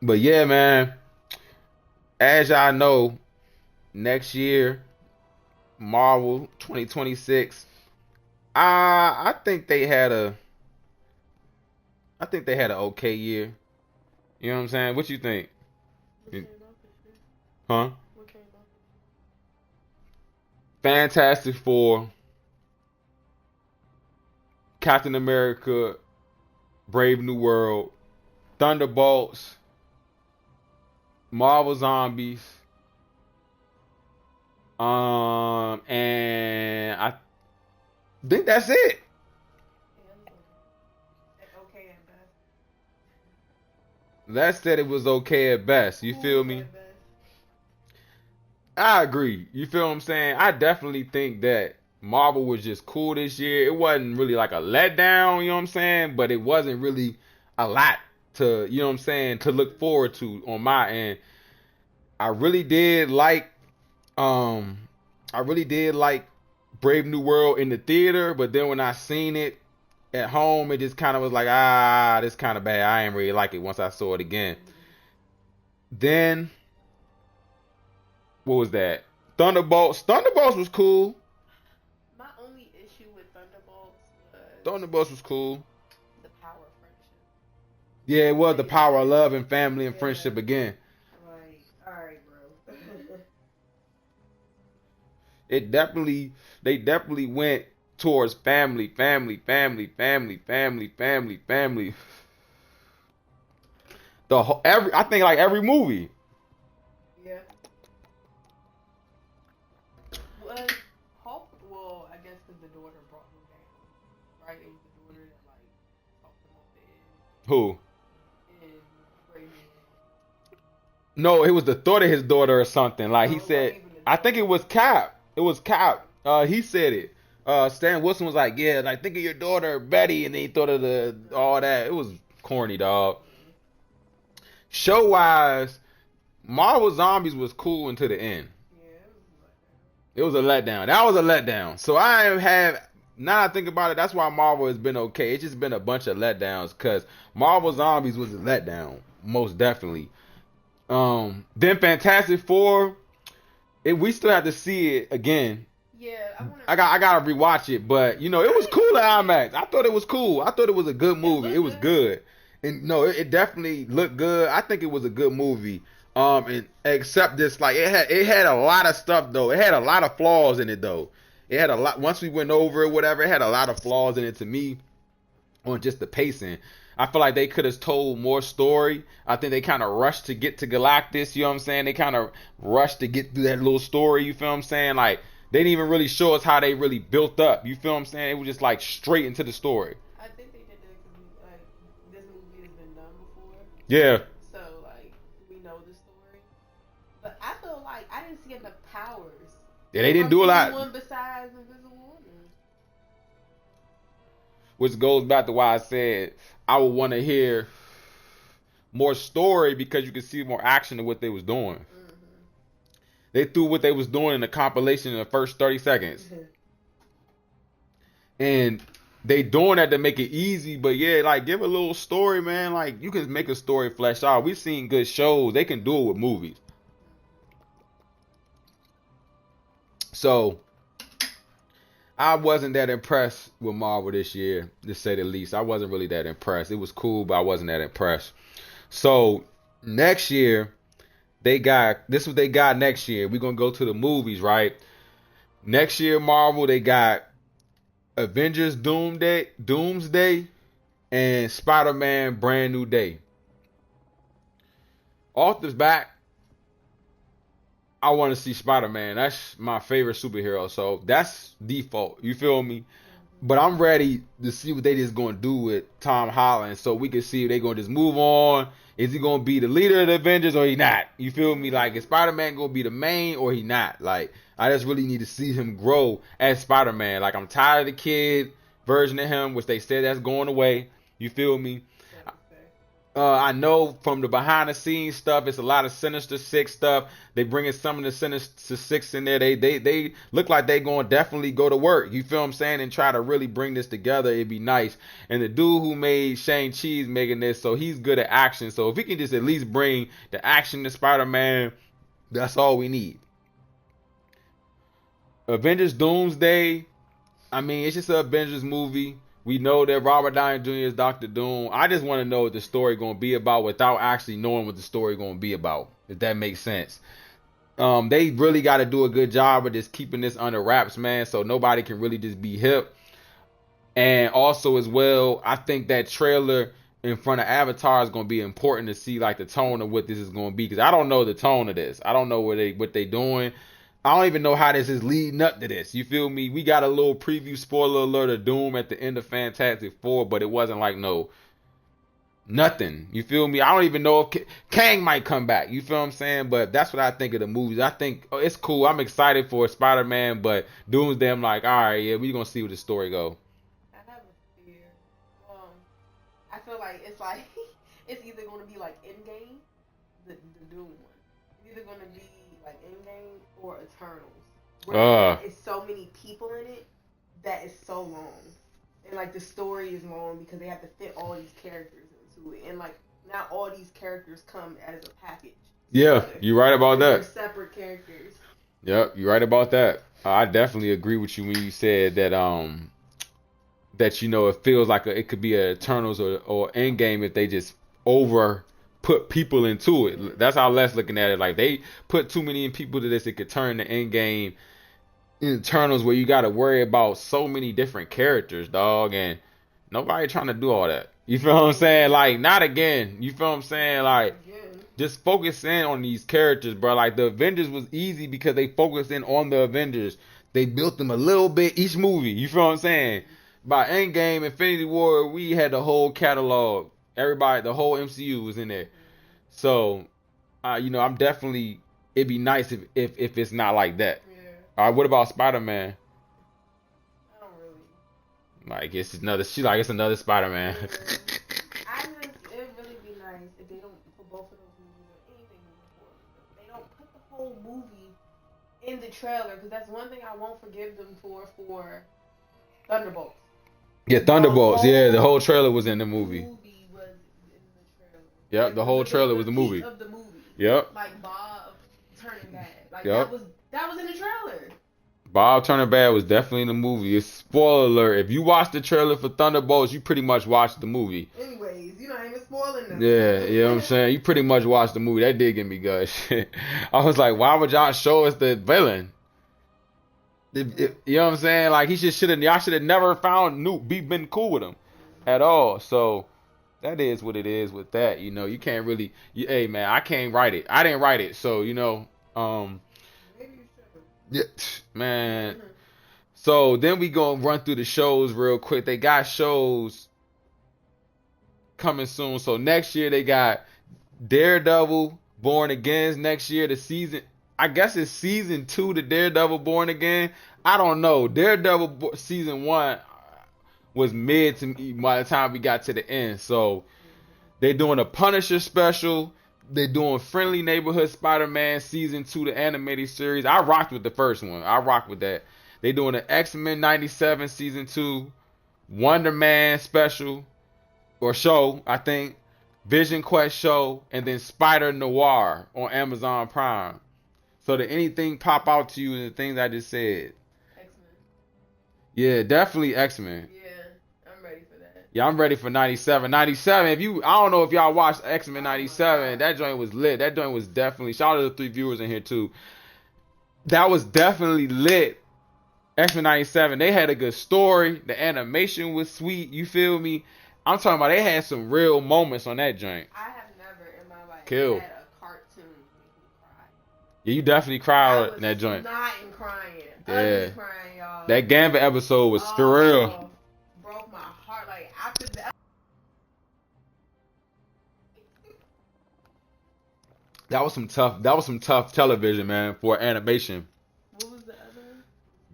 But yeah, man. As y'all know, next year, Marvel 2026. I think they had a I think they had an okay year. You know what I'm saying? What you think? What came out this year? Huh? What came out? Fantastic Four, Captain America, Brave New World, Thunderbolts, Marvel Zombies, and I think that's it. Yeah, it was okay. Okay at best. That said it was okay at best. You feel Cool me? at best. I agree. You feel what I'm saying? I definitely think that Marvel was just cool this year. It wasn't really like a letdown, you know what I'm saying? But it wasn't really a lot to, you know what I'm saying, to look forward to on my end. I really did like um I really did like Brave New World in the theater, but then when I seen it at home, it just kind of was like, this kind of bad. I ain't really like it once I saw it again. Then what was that? Thunderbolts. Thunderbolts was cool. My only issue with Thunderbolts was Thunderbolts was cool. the power of friendship. Yeah, it was the Like, power of love and family and yeah. friendship again. Like, alright, bro. It definitely, they definitely went towards family, family, family, family, family, family, family. The whole, I think like every movie. Yeah. Was Hulk? Well, I guess because the daughter brought him down, right? It was the daughter that like talked him off the Who? edge in Brave New World. No, it was the thought of his daughter or something. Like he No, it wasn't said, even the I think daughter. it was Cap. It was Cap. He said it. Stan Wilson was like, yeah, like think of your daughter Betty, and then he thought of the all that. It was corny, dog. Mm-mm. Show wise, Marvel Zombies was cool until the end. Yeah, it was like It was a letdown. That was a letdown. So I have now I think about it. That's why Marvel has been okay. It's just been a bunch of letdowns because Marvel Zombies was a letdown, most definitely. Then Fantastic Four. We still have to see it again. yeah, I want to I rewatch gotta it. rewatch it, but you know it I was didn't cool at mind it. IMAX. I thought it was cool. I thought it was a good It movie. It looked was good. good, and no, it definitely looked good. I think it was a good movie. And except this, like it had a lot of stuff though. It had a lot of flaws in it though. It had a lot. Once we went over it, whatever, it had a lot of flaws in it to me on just the pacing. I feel like they could have told more story. I think they kind of rushed to get to Galactus. You know what I'm saying? They kind of rushed to get through that little story. You feel what I'm saying? Like they didn't even really show us how they really built up. You feel what I'm saying? It was just like straight into the story. I think they did that because like this movie has been done before, Yeah. so like we know the story. But I feel like I didn't see enough powers Yeah, they didn't from do a lot. anyone besides Invisible Woman. Which goes back to why I said I would want to hear more story because you can see more action of what they was doing. Mm-hmm. They threw what they was doing in the compilation in the first 30 seconds. And they doing that to make it easy, but yeah, like give a little story, man. Like you can make a story flesh out. We've seen good shows. They can do it with movies. So I wasn't that impressed with Marvel this year, to say the least. I wasn't really that impressed. It was cool, but I wasn't that impressed. So next year, they got this is what they got next year. We're gonna go to the movies, right? Next year, Marvel, they got Avengers Doomsday, and Spider-Man Brand New Day. Off the back, I want to see Spider-Man. That's my favorite superhero, so that's default. You feel me? But I'm ready to see what they just gonna do with Tom Holland, so we can see if they gonna just move on. Is he gonna be the leader of the Avengers or he not? You feel me? Like is Spider-Man gonna be the main or he not? Like I just really need to see him grow as Spider-Man. Like I'm tired of the kid version of him, which they said that's going away. You feel me? Sad to say. I know from the behind the scenes stuff, it's a lot of Sinister Six stuff. They bringing some of the Sinister Six in there. They look like they going to definitely go to work. You feel what I'm saying? And try to really bring this together. It'd be nice. And the dude who made Shang-Chi is making this, so he's good at action. So if he can just at least bring the action to Spider-Man, that's all we need. Avengers Doomsday. I mean, it's just an Avengers movie. We know that Robert Downey Jr. is Doctor Doom. I just want to know what the story going to be about without actually knowing what the story going to be about. If that makes sense. They really got to do a good job of just keeping this under wraps, man, so nobody can really just be hip. And also as well, I think that trailer in front of Avatar is going to be important to see like the tone of what this is going to be, because I don't know the tone of this. I don't know what they doing. I don't even know how this is leading up to this. You feel me? We got a little preview spoiler alert of Doom at the end of Fantastic Four, but it wasn't like no nothing. You feel me? I don't even know if Kang might come back. You feel what I'm saying? But that's what I think of the movies. I think it's cool. I'm excited for Spider-Man, but Doomsday, I'm like, all right, yeah, we're gonna see where the story go. I have a fear. I feel like it's either going to be like Endgame, the Doom one. It's either going to be like Endgame or Eternals, where it's so many people in it that is so long, and like the story is long because they have to fit all these characters into it, and like not all these characters come as a package. Yeah, you're right about that. They're separate characters. Yep, you're right about that. I definitely agree with you when you said that it feels like it could be a Eternals or Endgame if they just over put people into it. That's how Les looking at it. Like they put too many people to this, it could turn the Endgame in Eternals where you got to worry about so many different characters, dog, and nobody trying to do all that. You feel what I'm saying? Like not again. You feel what I'm saying? Like just focus in on these characters, bro. Like the Avengers was easy because they focused in on the Avengers. They built them a little bit each movie. You feel what I'm saying? By Endgame, Infinity War, we had the whole catalog. Everybody, the whole MCU was in there. So, I'm definitely. It'd be nice if it's not like that. Yeah. All right, what about Spider-Man? I don't really. Like it's another. She like it's another Spider-Man. Yeah. It'd really be nice if they don't put both of those movies or anything moving forward. They don't put the whole movie in the trailer, because that's one thing I won't forgive them for Thunderbolts. Yeah, Thunderbolts. Yeah, the whole trailer was in the movie. Movie was in the trailer. Yep, the whole trailer was the movie. Of the movie. Yep. Like Bob turning bad. Like yep. that was in the trailer. Bob turning bad was definitely in the movie. It's spoiler alert. If you watched the trailer for Thunderbolts, you pretty much watched the movie. Anyways, you're not even spoiling them. Yeah, you know what I'm saying? You pretty much watched the movie. That did get me good. I was like, why would y'all show us the villain? You know what I'm saying? Like y'all should have never been cool with him at all. So that is what it is with that. You can't really. Hey man, I can't write it. I didn't write it, so Maybe you should. Yeah, man. So then we gonna run through the shows real quick. They got shows coming soon. So next year they got Daredevil, Born Again. Next year the season. I guess it's season 2 to Daredevil Born Again. I don't know. Daredevil season 1 was mid to me by the time we got to the end. So they're doing a Punisher special. They're doing Friendly Neighborhood Spider-Man season 2, the animated series. I rocked with the first one. I rocked with that. They're doing an X-Men 97 season 2, Wonder Man special or show, I think, Vision Quest show, and then Spider Noir on Amazon Prime. So did anything pop out to you in the things I just said? X-Men. Yeah, definitely X-Men. Yeah, I'm ready for that. Yeah, I'm ready for 97. 97, I don't know if y'all watched X-Men 97. That joint was lit. That joint was definitely, shout out to the 3 viewers in here too. That was definitely lit. X-Men 97, they had a good story. The animation was sweet. You feel me? I'm talking about they had some real moments on that joint. I have never in my life Kill. had a cartoon make me cry. Yeah, you definitely cried in that joint. Not in crying. Yeah. I was crying, y'all. That Gambit episode was for real. Broke my heart. Like after that. That was some tough television, man, for animation. What was the other one?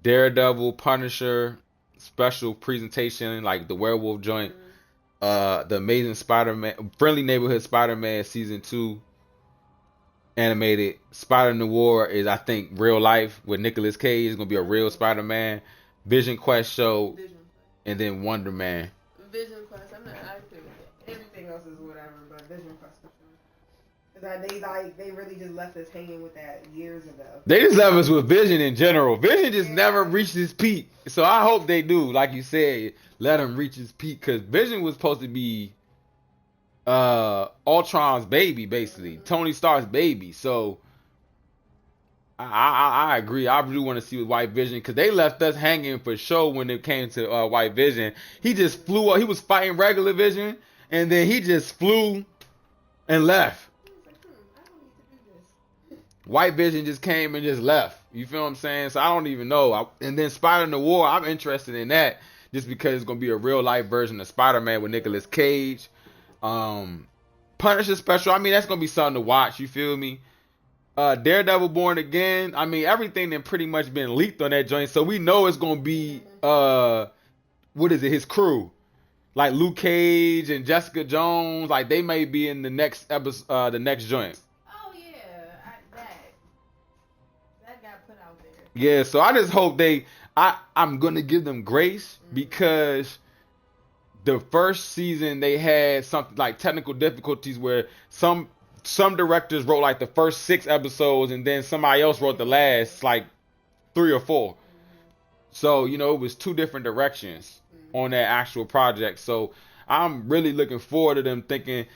Daredevil, Punisher, special presentation, like the werewolf joint. The Amazing Spider-Man, Friendly Neighborhood Spider-Man season 2 animated. Spider Noir is, I think, real life with Nicolas Cage. It's gonna be a real Spider-Man. Vision Quest show, Vision. and then Wonder Man. Vision Quest. I'm not active with it. Everything else is whatever, but Vision Quest for sure. Because they really just left us hanging with that years ago. They just left us with Vision in general. Vision just never reached his peak. So I hope they do, like you said, let him reach his peak. Because Vision was supposed to be Ultron's baby, basically. Tony Stark's baby. So I agree. I do want to see with White Vision because they left us hanging for sure when it came to White Vision. He just flew up. He was fighting regular Vision, and then he just flew and left. White Vision just came and just left. You feel what I'm saying? So I don't even know. And then Spider Noir, I'm interested in that just because it's gonna be a real life version of Spider-Man with Nicolas Cage. Punisher special. I mean, that's gonna be something to watch. You feel me? Daredevil Born Again. I mean, everything that pretty much been leaked on that joint, so we know it's gonna be what is it? His crew, like Luke Cage and Jessica Jones. Like they may be in the next episode, the next joint. Oh yeah, that got put out there. Yeah, so I just hope I'm gonna give them grace because the first season they had something like technical difficulties where some directors wrote like the first 6 episodes and then somebody else wrote the last like 3 or 4. So, you know, it was 2 different directions on that actual project. So I'm really looking forward to them thinking,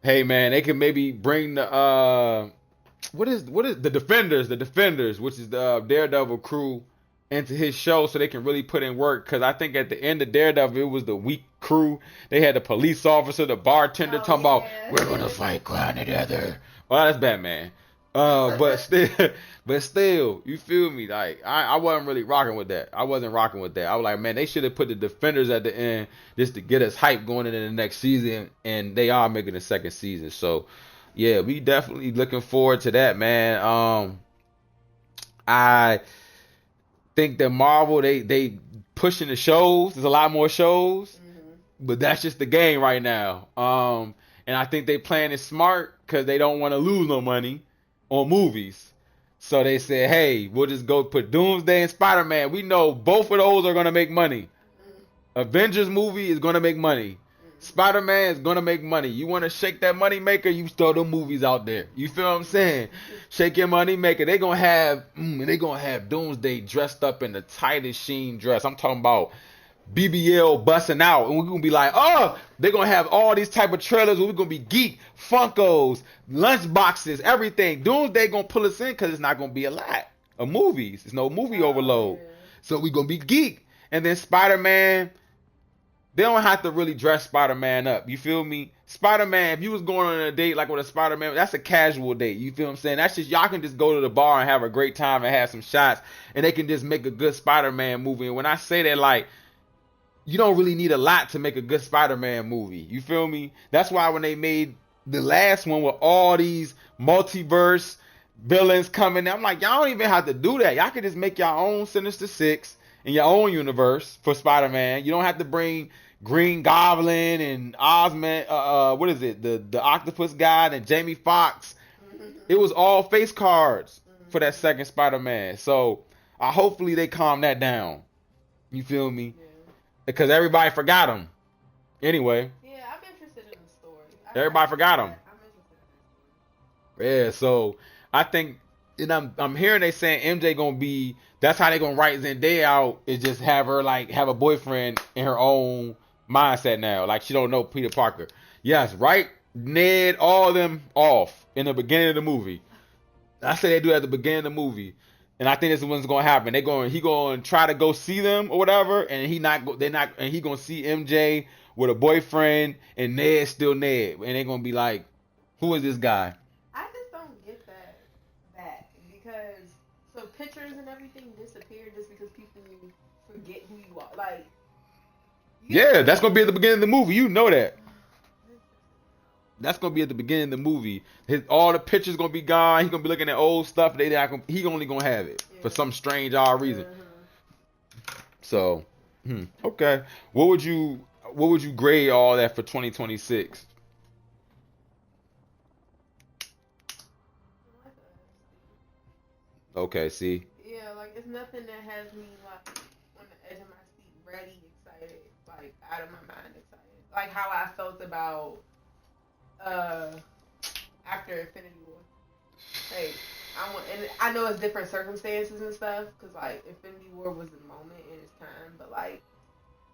hey man, they can maybe bring the what is the Defenders, which is the Daredevil crew, into his show so they can really put in work. Because I think at the end of Daredevil, it was the weak crew. They had the police officer, the bartender talking about, we're going to fight crime together. Well, that's Batman. But still, you feel me? Like, I wasn't really rocking with that. I wasn't rocking with that. I was like, man, they should have put the Defenders at the end just to get us hype going into the next season. And they are making the second season. So, yeah, we definitely looking forward to that, man. I think that Marvel, they pushing the shows. There's a lot more shows, but that's just the game right now. And I think they playing it smart because they don't want to lose no money on movies. So they said, hey, we'll just go put Doomsday and Spider-Man. We know both of those are going to make money. Avengers movie is going to make money. Spider-Man is going to make money. You want to shake that money maker, you throw them movies out there. You feel what I'm saying? Shake your money maker. They're going to have Doomsday dressed up in the tightest sheen dress. I'm talking about BBL busting out. And we're going to be like, oh, they're going to have all these type of trailers where we're going to be geek, Funkos, lunch boxes, everything. Doomsday going to pull us in because it's not going to be a lot of movies. It's no movie overload. So we're going to be geek. And then Spider-Man, they don't have to really dress Spider-Man up. You feel me? Spider-Man, if you was going on a date like with a Spider-Man, that's a casual date. You feel what I'm saying? That's just, y'all can just go to the bar and have a great time and have some shots, and they can just make a good Spider-Man movie. And when I say that, like, you don't really need a lot to make a good Spider-Man movie. You feel me? That's why when they made the last one with all these multiverse villains coming, I'm like, y'all don't even have to do that. Y'all can just make your own Sinister Six in your own universe for Spider-Man. You don't have to bring Green Goblin and Osmond, what is it? The octopus guy and Jamie Foxx. It was all face cards for that second Spider-Man. So hopefully they calm that down. You feel me? Yeah. Because everybody forgot him. Anyway. Yeah, I'm interested in the story. Everybody forgot him. I'm interested in the story. Yeah, so I think, and I'm hearing they saying MJ gonna be, that's how they gonna write Zendaya out, is just have her like have a boyfriend in her own mindset now. Like she don't know Peter Parker. Yes, right? Ned, all of them off in the beginning of the movie. I say they do at the beginning of the movie. And I think this is what's gonna happen. He gonna try to go see them or whatever, and he gonna see MJ with a boyfriend and Ned's still Ned. And they're gonna be like, who is this guy? I just don't get that because so pictures and everything disappear just because people forget who you are. Like, yeah, that's gonna be at the beginning of the movie. You know that. That's gonna be at the beginning of the movie. All the pictures gonna be gone. He's gonna be looking at old stuff. He only gonna have it for some strange odd reason. So, okay. What would you what would you grade all that for 2026? Okay, see. Yeah, like it's nothing that has me like on the edge of my seat, ready, excited, like out of my mind excited. Like how I felt about uh after Infinity War. Hey, and I know it's different circumstances and stuff, cause like Infinity War was the moment in its time, but like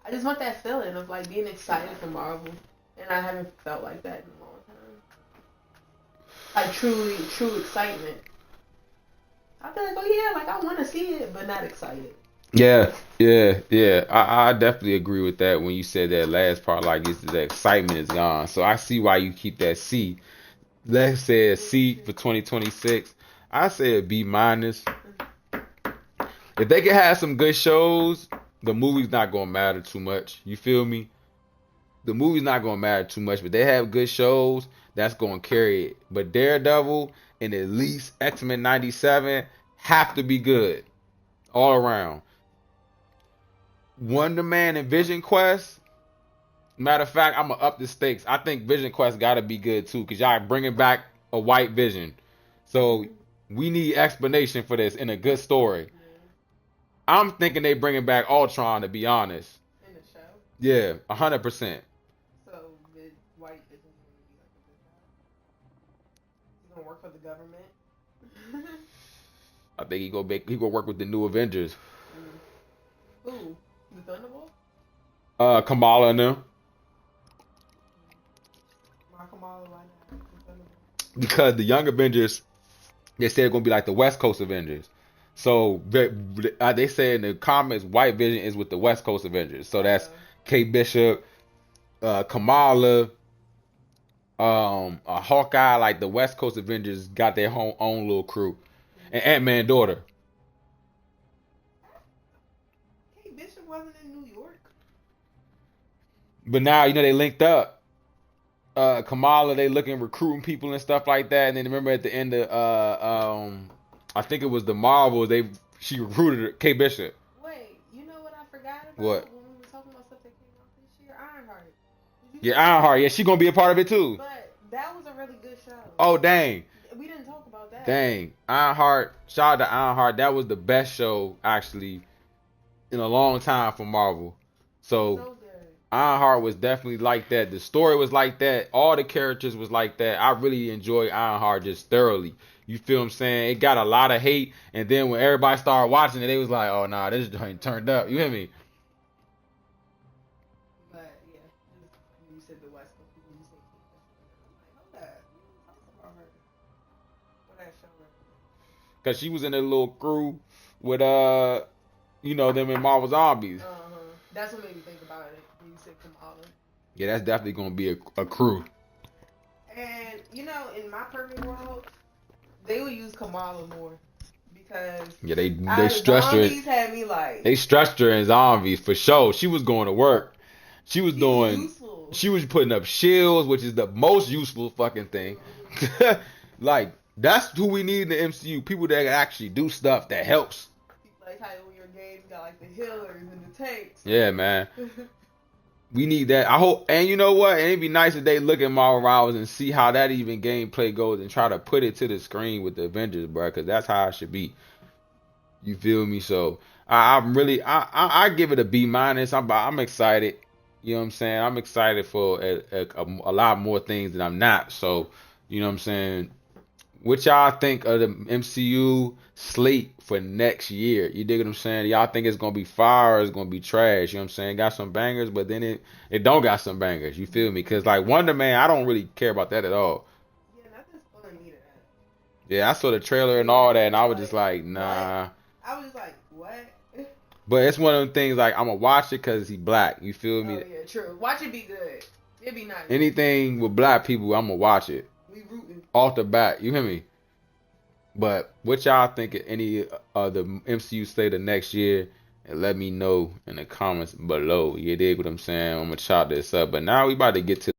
I just want that feeling of like being excited for Marvel, and I haven't felt like that in a long time. Like truly, true excitement. I feel like, oh yeah, like I want to see it, but not excited. Yeah, yeah. I definitely agree with that when you said that last part, like it's the excitement is gone. So I see why you keep that C. Let's say a C for 2026. I say a B minus. If they can have some good shows, the movie's not gonna matter too much. You feel me? The movie's not gonna matter too much, but they have good shows, that's gonna carry it. But Daredevil and at least X-Men 97 have to be good all around. Wonder Man and Vision Quest. Matter of fact, I'm gonna up the stakes. I think Vision Quest gotta be good too, cause y'all bringing back a white Vision. So we need explanation for this in a good story. I'm thinking they bringing back Ultron, to be honest. In the show. Yeah, 100%. So the white isn't going to be like a good guy. He's gonna work for the government. I think he gonna work with the new Avengers. Who? The Thunderbolt? Kamala and them. My Kamala, why not? The Thunderbolt. Because the young Avengers, they said it's gonna be like the West Coast Avengers. So they say in the comics, White Vision is with the West Coast Avengers. So that's Kate Bishop, Kamala, Hawkeye. Like the West Coast Avengers got their own little crew, and Ant-Man daughter. Kate Bishop wasn't in New York. But now they linked up. Kamala, they looking recruiting people and stuff like that. And then remember at the end of I think it was the Marvel. She recruited Kate Bishop. Wait, you know what I forgot about? What? When we were talking about stuff that came out this year, Ironheart. Yeah, Ironheart. Yeah, she gonna be a part of it too. But that was a really good show. Oh dang. We didn't talk about that. Dang. Ironheart. Shout out to Ironheart. That was the best show actually in a long time for Marvel. So good. Ironheart was definitely like that. The story was like that. All the characters was like that. I really enjoyed Ironheart just thoroughly. You feel what I'm saying? It got a lot of hate, and then when everybody started watching it, they was like, "Oh nah, this joint turned up." You hear me? But yeah, you said the West Coast people. You said Kate Bishop. I'm like, hold up, we didn't talk about her. What that show? Cause she was in a little crew with them in Marvel Zombies. That's what made me think about it when you said Kamala. Yeah, that's definitely gonna be a crew. And in my perfect world, they would use Kamala more because they stressed her. Had me like they stressed her in Zombies for sure. She was going to work. She was doing. Useful. She was putting up shields, which is the most useful fucking thing. Like that's who we need in the MCU. People that actually do stuff that helps. Like how when your games got like the healers and the tanks. Yeah, man. We need that. I hope, and you know what? It'd be nice if they look at Marvel Rivals and see how that even gameplay goes and try to put it to the screen with the Avengers, bro. Because that's how it should be. You feel me? So I'm really, I give it a B minus. I'm excited. You know what I'm saying? I'm excited for a lot more things than I'm not. So you know what I'm saying? What y'all think of the MCU slate for next year? You dig what I'm saying? Y'all think it's gonna be fire or it's gonna be trash? You know what I'm saying? Got some bangers, but then it don't got some bangers. You feel me? Cause like Wonder Man, I don't really care about that at all. Yeah, nothing's pulling me to that. Yeah, I saw the trailer and all that, and I was just like, nah. What? I was just like, what? But it's one of them things like I'm gonna watch it cause he black. You feel me? Oh yeah, true. Watch it be good. It'd be nice. Anything with black people, I'm gonna watch it. We rooting. Off the bat, you hear me? But what y'all think of any of the MCU slate of next year? And let me know in the comments below. You dig what I'm saying? I'm gonna chop this up. But now we about to get to